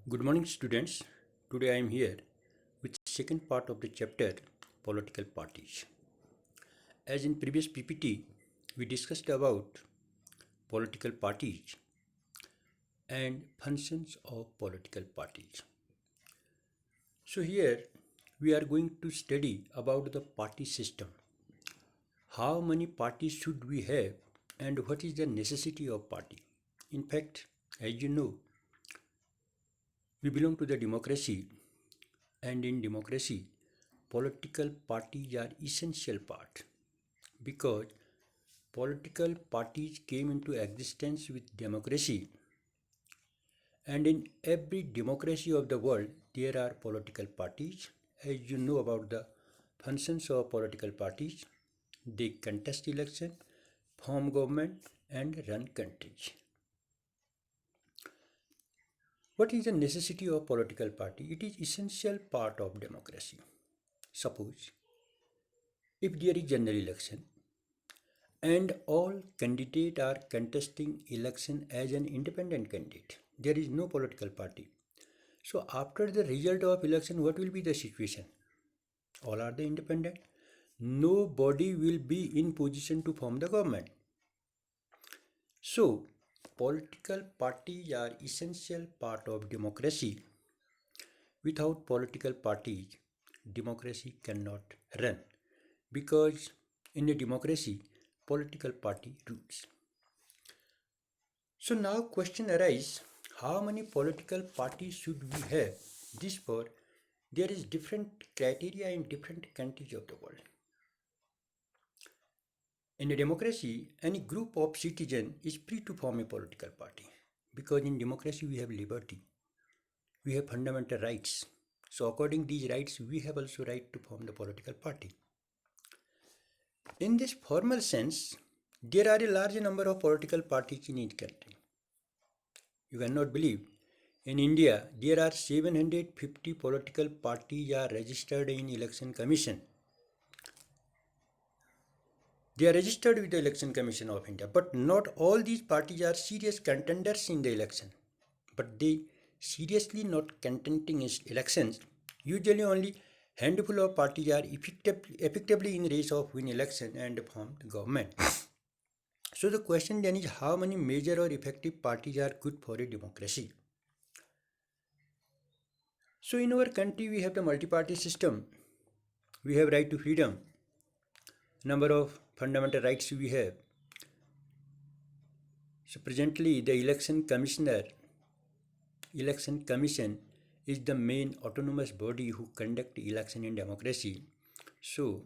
Good morning, students. Today I am here with second part of the chapter political parties. As in previous PPT, we discussed about political parties and functions of political parties. So here we are going to study about the party system. How many parties should we have and what is the necessity of party? In fact, as you know, we belong to the democracy, and in democracy political parties are essential part because political parties came into existence with democracy, and in every democracy of the world there are political parties. As you know about the functions of political parties, they contest election, form government and run countries. What is the necessity of political party? It is essential part of democracy. Suppose if there is general election and all candidates are contesting election as an independent candidate, there is no political party. So after the result of election, what will be the situation? All are the independent. Nobody will be in position to form the government. So political parties are essential part of democracy. Without political parties, democracy cannot run because in a democracy, political party rules. So now question arises, how many political parties should we have? This for there is different criteria in different countries of the world. In a democracy, any group of citizens is free to form a political party because in democracy we have liberty, we have fundamental rights. So according to these rights, we have also right to form the political party. In this formal sense, there are a large number of political parties in each country. You cannot believe. In India, there are 750 political parties are registered in Election Commission. They are registered with the Election Commission of India, but not all these parties are serious contenders in the election. But they seriously not contending in elections. Usually only handful of parties are effectively in race of win election and form the government. So the question then is, how many major or effective parties are good for a democracy? So in our country we have the multi-party system. We have right to freedom. Number of fundamental rights we have. So presently the election commission is the main autonomous body who conduct election in democracy. So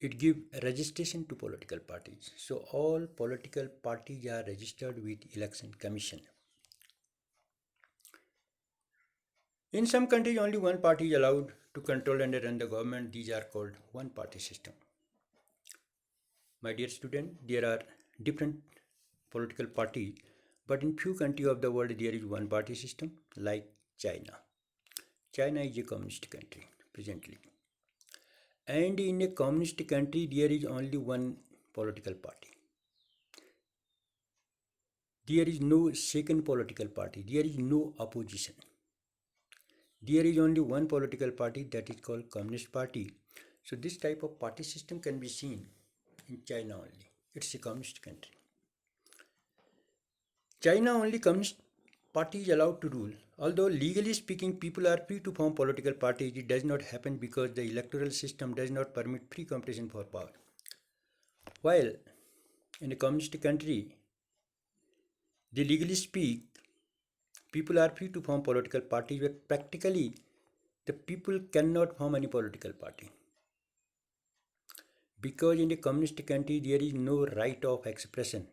it gives registration to political parties. So all political parties are registered with election commission. In some countries only one party is allowed to control and run the government. These are called one party system. My dear student, there are different political parties, but in few countries of the world there is one party system like China. China is a communist country presently. And in a communist country there is only one political party. There is no second political party. There is no opposition. There is only one political party, that is called Communist Party. So this type of party system can be seen in China only. It's a communist country. China only communist party is allowed to rule. Although legally speaking people are free to form political parties, it does not happen because the electoral system does not permit free competition for power. While in a communist country, they legally speak, people are free to form political parties, but practically the people cannot form any political party. Because in a communist country there is no right of expression.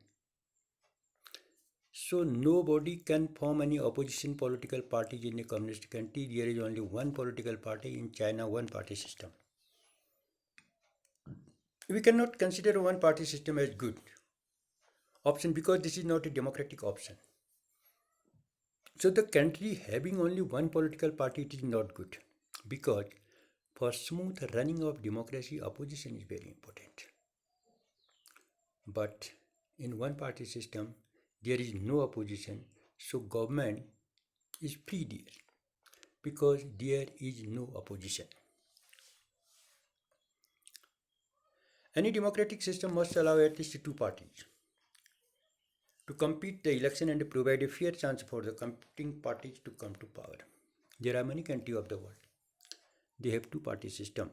So nobody can form any opposition political parties in a communist country. There is only one political party in China, one party system. We cannot consider one party system as good option because this is not a democratic option. So the country having only one political party, it is not good because for smooth running of democracy, opposition is very important. But in one party system, there is no opposition, so government is free there because there is no opposition. Any democratic system must allow at least two parties to compete the election and provide a fair chance for the competing parties to come to power. There are many countries of the world. They have two-party system,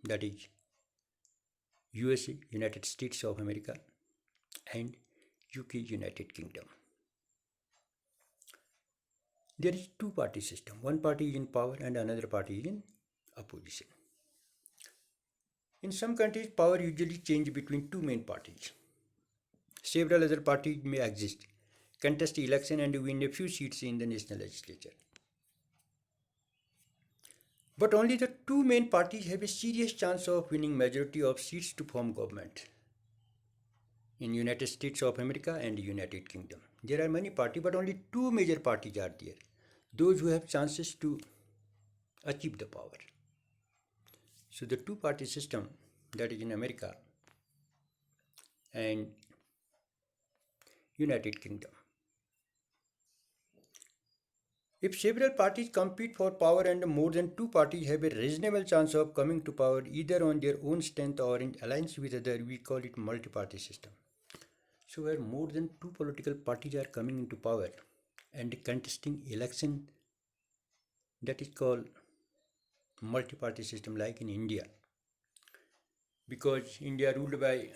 that is USA, United States of America, and UK, United Kingdom. There is two-party system. One party is in power and another party is in opposition. In some countries, power usually changes between two main parties. Several other parties may exist, contest the election and win a few seats in the national legislature. But only the two main parties have a serious chance of winning majority of seats to form government in United States of America and United Kingdom. There are many parties, but only two major parties are there. Those who have chances to achieve the power. So the two-party system that is in America and United Kingdom. If several parties compete for power and more than two parties have a reasonable chance of coming to power either on their own strength or in alliance with others, we call it multi-party system. So where more than two political parties are coming into power and contesting election, that is called multi-party system like in India. Because India ruled by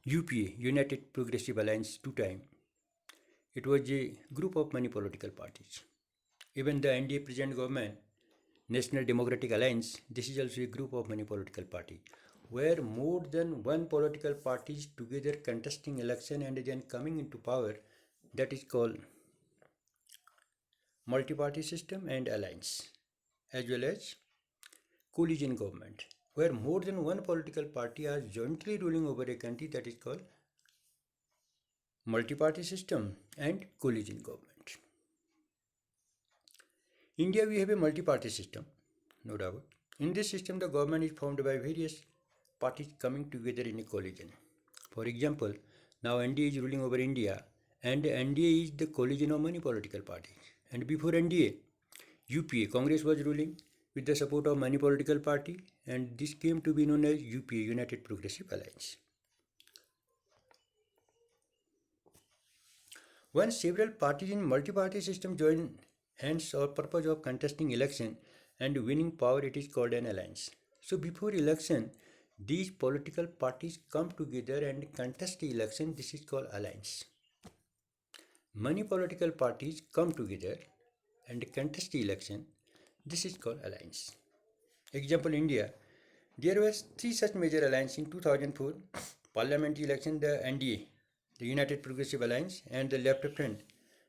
UPA, United Progressive Alliance, two times. It was a group of many political parties. Even the NDA present government, National Democratic Alliance, this is also a group of many political parties, where more than one political parties together contesting election and then coming into power, that is called multi-party system and alliance, as well as coalition government, where more than one political party are jointly ruling over a country, that is called multi-party system and coalition government. India, we have a multi-party system, no doubt. In this system, the government is formed by various parties coming together in a coalition. For example, now NDA is ruling over India, and NDA is the coalition of many political parties. And before NDA, UPA, Congress was ruling with the support of many political parties, and this came to be known as UPA, United Progressive Alliance. Once several parties in multi-party system join hands for purpose of contesting election and winning power, it is called an alliance. So before election, these political parties come together and contest the election. This is called alliance. Many political parties come together and contest the election. This is called alliance. Example, India. There were three such major alliances in 2004 parliamentary election, the NDA, the United Progressive Alliance, and the Left Front.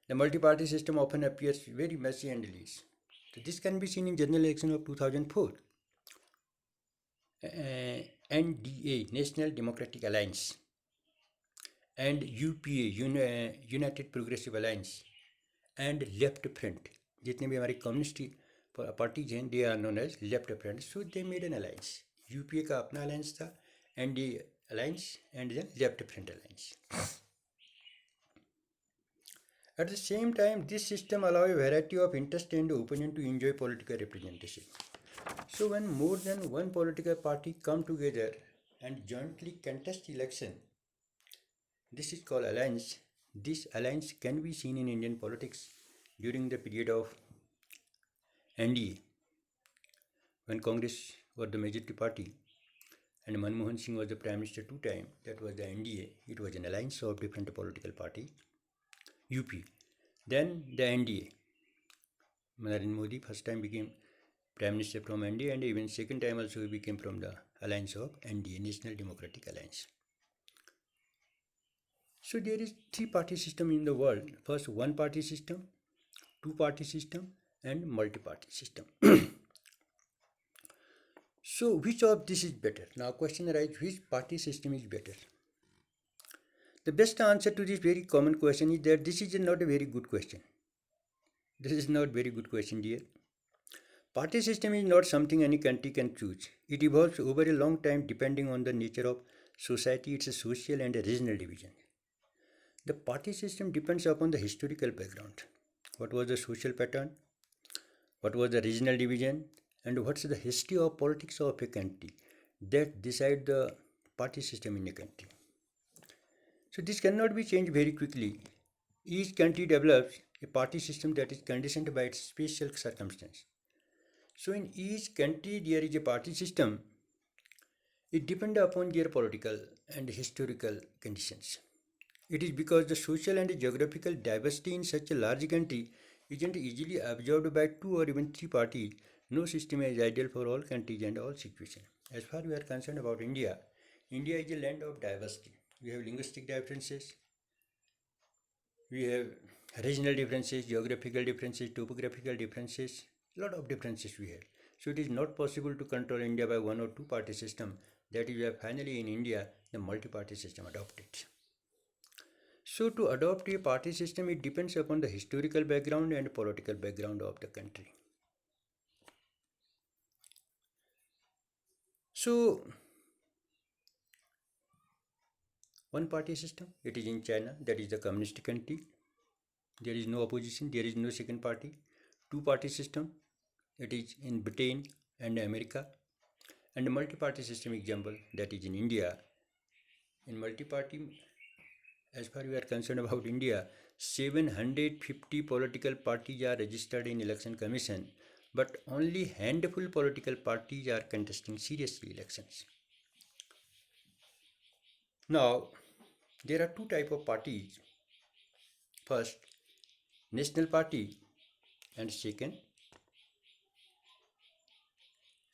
The multi-party system often appears very messy and loose. So this can be seen in general election of 2004. NDA, National Democratic Alliance, and UPA, United Progressive Alliance, and Left Front. जितने भी हमारे communist parties हैं, they are known as left front. So they made an alliance. UPA का अपना alliance था, NDA alliance, and then left front alliance. At the same time, this system allows a variety of interest and opinion to enjoy political representation. So when more than one political party come together and jointly contest election, this is called alliance. This alliance can be seen in Indian politics during the period of NDA, when Congress was the majority party and Manmohan Singh was the Prime Minister two times. That was the NDA. It was an alliance of different political parties. UP. Then the NDA. Narendra Modi first time became Prime Minister from NDA, and even second time also he became from the alliance of NDA, National Democratic Alliance. So there is three-party system in the world. First, one-party system, two-party system, and multi-party system. So which of this is better? Now question arises, which party system is better? The best answer to this very common question is that this is not a very good question. This is not very good question, dear. Party system is not something any country can choose. It evolves over a long time depending on the nature of society, its social and regional division. The party system depends upon the historical background. what was the social pattern, what was the regional division, and what's the history of politics of a country that decide the party system in a country. So this cannot be changed very quickly. Each country develops a party system that is conditioned by its special circumstance. So in each country there is a party system. It depends upon their political and historical conditions. It is because the social and geographical diversity in such a large country isn't easily absorbed by two or even three parties. No system is ideal for all countries and all situations. As far as we are concerned about India, India is a land of diversity. We have linguistic differences, we have regional differences, geographical differences, topographical differences, lot of differences we have. So it is not possible to control India by one or two party system. That is why finally in India the multi-party system adopted. So to adopt a party system, it depends upon the historical background and political background of the country. So one party system, it is in China, that is the communist country. There is no opposition, there is no second party. Two party system, it is in Britain and America. And a multi-party system example, that is in India. In multi-party, as far as we are concerned about India, 750 political parties are registered in election commission, but only handful political parties are contesting seriously elections. Now, there are two type of parties. First, national party, and second,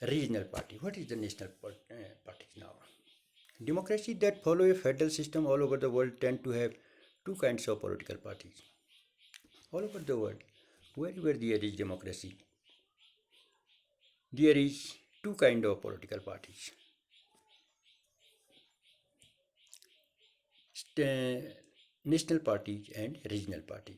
regional party. What is the national party now? Democracies that follow a federal system all over the world tend to have two kinds of political parties. All over the world, wherever there is democracy, there is two kind of political parties. National parties and regional parties.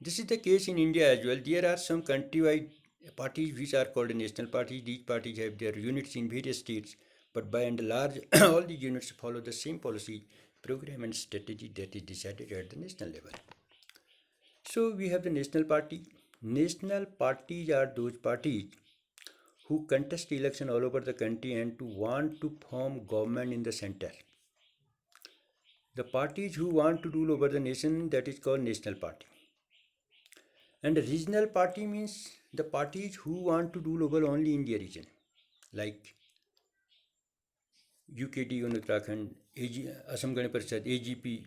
This is the case in India as well. There are some countrywide parties which are called national parties. These parties have their units in various states, but by and large, all the units follow the same policy, program, and strategy that is decided at the national level. So we have the national party. National parties are those parties who contest election all over the country and to want to form government in the center. The parties who want to rule over the nation, that is called national party. And regional party means the parties who want to rule over only in their region, like UKD in Uttarakhand, Assam Gana Parishad, AGP,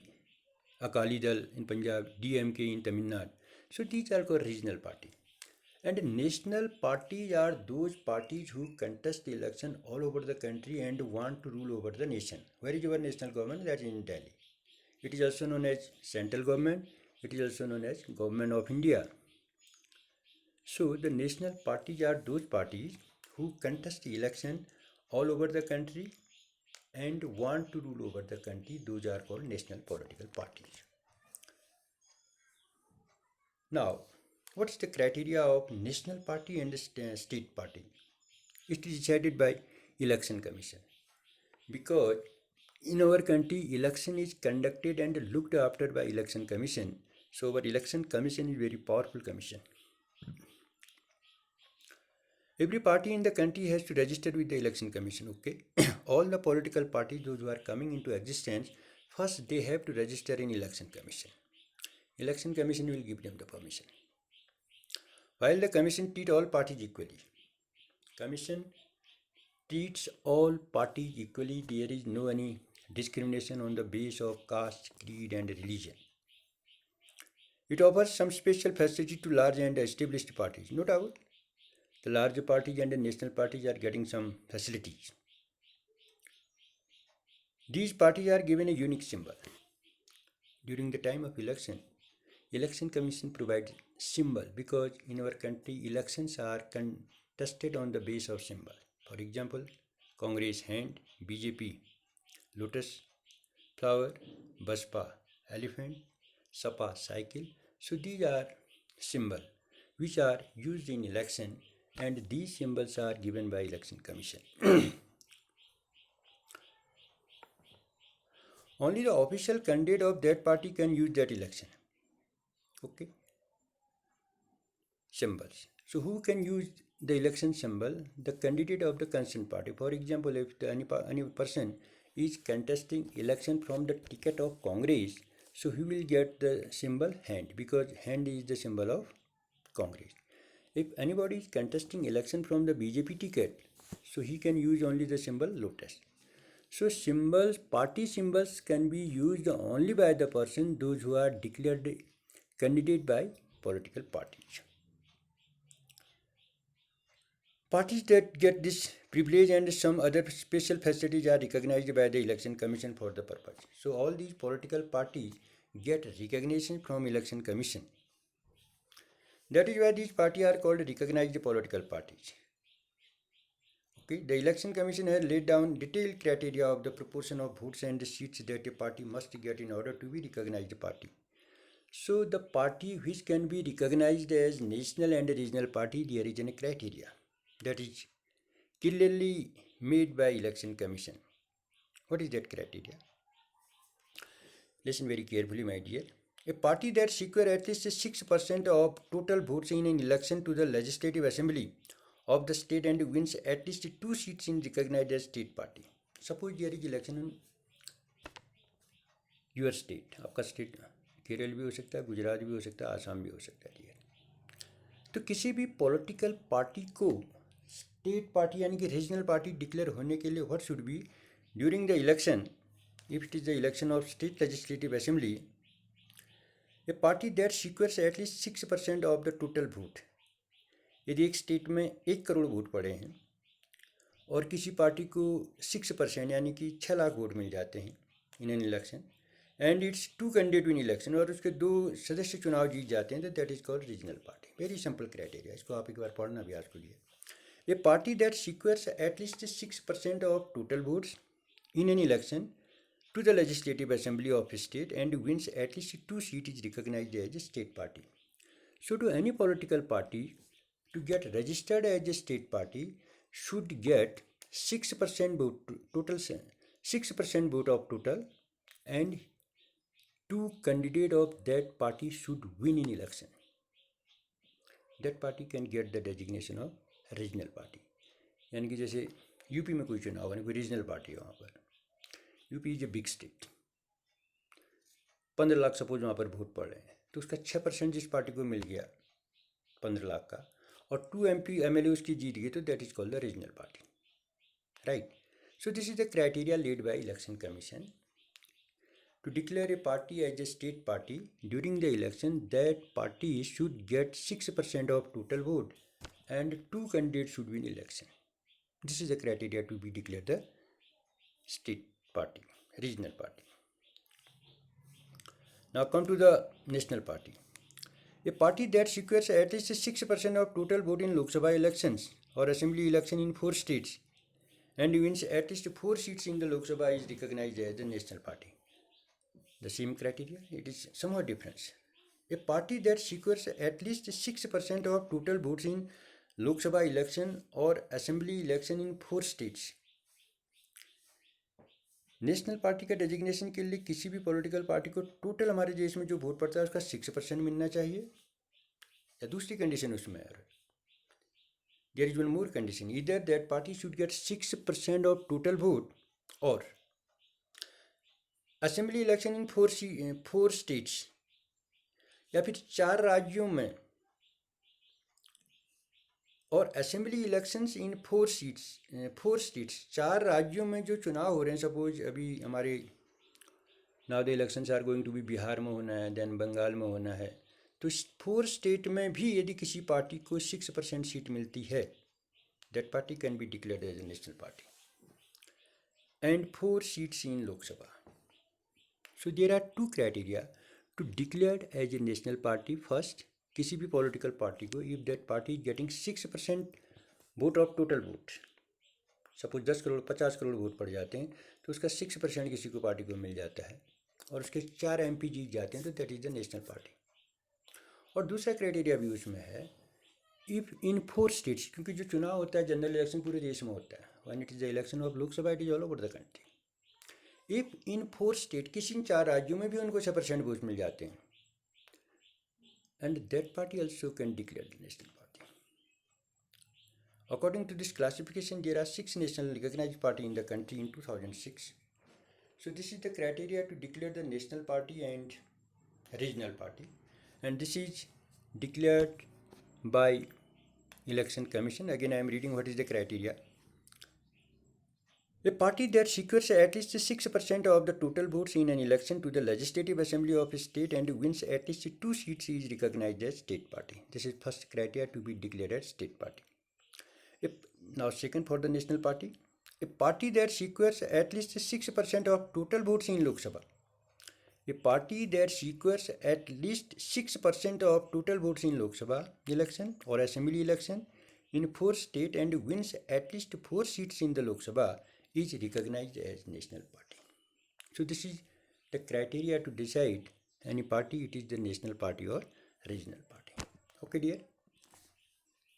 Akali Dal in Punjab, DMK in Tamil Nadu. So these are called regional party. And national parties are those parties who contest the election all over the country and want to rule over the nation. Where is our national government? That is in Delhi. It is also known as central government. It is also known as Government of India. So the national parties are those parties who contest the election all over the country and want to rule over the country. Those are called national political parties. Now, what is the criteria of national party and state party? It is decided by election commission, because in our country election is conducted and looked after by election commission. So our election commission is very powerful commission. Every party in the country has to register with the election commission. Okay, all the political parties, those who are coming into existence, first they have to register in election commission. Election commission will give them the permission. While the commission treat all parties equally, commission treats all parties equally. There is no any discrimination on the basis of caste, creed, and religion. It offers some special facility to large and established parties. No doubt, the large parties and the national parties are getting some facilities. These parties are given a unique symbol. During the time of election, election commission provides symbol because in our country elections are contested on the basis of symbol. For example, Congress hand, BJP lotus flower, Baspa elephant, Sapa cycle. So these are symbols which are used in election, and these symbols are given by election commission. Only the official candidate of that party can use that election. Okay, symbols. So who can use the election symbol? The candidate of the concerned party. For example, if any person is contesting election from the ticket of Congress, so he will get the symbol hand, because hand is the symbol of Congress. If anybody is contesting election from the BJP ticket, so he can use only the symbol lotus. So symbols, party symbols can be used only by the person those who are declared candidate by political parties. Parties that get this privilege and some other special facilities are recognized by the Election Commission for the purpose. So all these political parties get recognition from Election Commission. That is why these parties are called recognized political parties. Okay, the Election Commission has laid down detailed criteria of the proportion of votes and the seats that a party must get in order to be recognized party. So the party which can be recognized as national and regional party, there is a criteria that is clearly made by Election Commission. What is that criteria? Listen very carefully, my dear. A party that secures at least 6% of total votes in an election to the Legislative Assembly of the state and wins at least 2 seats in recognized as state party. Suppose there is election in your state. आपका state Kerala भी हो सकता है, गुजरात भी हो सकता है, आसाम भी हो सकता है, ठीक है. तो किसी भी पॉलिटिकल पार्टी को स्टेट पार्टी यानी कि रीजनल पार्टी डिक्लेयर होने के लिए what should be during the election, if it is the election of state legislative assembly, a party that secures at least 6% of the total vote. यदि एक state में 1 crore vote पड़े हैं और किसी पार्टी को 6% यानी कि 6 लाख वोट मिल जाते हैं in an election and it's 2 candidate in election और उसके 2 सदस्य चुनाव जीत जाते हैं, तो that is called regional party. Very simple criteria, इसको आप एक बार पढ़ना अभ्यास के लिए. A party that secures at least 6% of total votes in an election to the Legislative Assembly of a state and wins at least 2 seats is recognized as a state party. So to any political party to get registered as a state party should get 6% vote total, 6% vote of total, and 2 candidates of that party should win in election. That party can get the designation of regional party. यानी कि जैसे UP में कोई चुनाव है, कोई regional party है वहाँ पर. UP is a big state, 15 lakh suppose वहाँ पर वोट पड़ रहे हैं, तो उसका 6% जिस पार्टी को मिल गया 15 लाख का और 2 MP MLA उसकी जीत गई, तो that is called the regional party, right. So this is the criteria laid by election commission to declare a party as a state party during the election. That party should get 6% of total vote and 2 candidate should win election. This is the criteria to be declare the state party, regional party. Now come to the national party. A party that secures at least 6% of total vote in Lok Sabha elections or assembly election in 4 states and wins at least 4 seats in the Lok Sabha is recognized as the national party. The same criteria, it is somewhat different. A party that secures at least 6% of total votes in Lok Sabha election or assembly election in 4 states. National party का designation के लिए किसी भी political party को total हमारे देश में जो वोट पड़ता है उसका 6% मिलना चाहिए, या दूसरी कंडीशन उसमें है, there is one more condition, इधर that party should get 6% of total vote और असेंबली इलेक्शन इन 4 स्टेट्स, या फिर 4 राज्यों में और असेंबली इलेक्शंस इन 4 स्टेट्स, 4 राज्यों में जो चुनाव हो रहे हैं. सपोज अभी हमारे now the elections are going to be Bihar में होना है, देन बंगाल में होना है, तो 4 स्टेट में भी यदि किसी पार्टी को 6% सीट मिलती है, that party can be declared as a national party and 4 seats in Lok Sabha. So there are 2 criteria to declared as a national party. First, किसी भी पॉलिटिकल पार्टी को if that party is getting 6% vote of total vote, suppose 10 crore 50 crore vote पड़ जाते हैं, तो उसका 6% किसी को पार्टी को मिल जाता है और उसके 4 MP जीत जाते हैं, तो that is the national party. और दूसरा क्राइटेरिया भी उसमें है, इफ इन 4 स्टेट्स, क्योंकि जो चुनाव होता है जनरल इलेक्शन पूरे देश में होता है, when it is the election of Lok Sabha it is all over the country. If in 4 state, किसी 4 राज्यों में भी उनको 6% वोट मिल जाते हैं, and that party also can declare the national party. According to this classification, there are 6 national recognized parties in the country in 2006. So this is the criteria to declare the national party and regional party, and this is declared by Election Commission. Again, I am reading what is the criteria. A party that secures at least 6% of the total votes in an election to the Legislative Assembly of a state and wins at least 2 seats is recognized as state party. This is first criteria to be declared as state party. Now second, for the national party, a party that secures at least 6% of total votes in Lok Sabha. A party that secures at least 6% of total votes in Lok Sabha election or assembly election in 4 states and wins at least 4 seats in the Lok Sabha is recognized as national party. So this is the criteria to decide any party, it is the national party or regional party. Okay dear,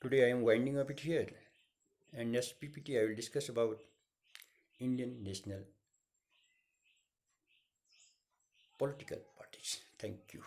today I am winding up it here, and next PPT I will discuss about Indian national political parties. Thank you.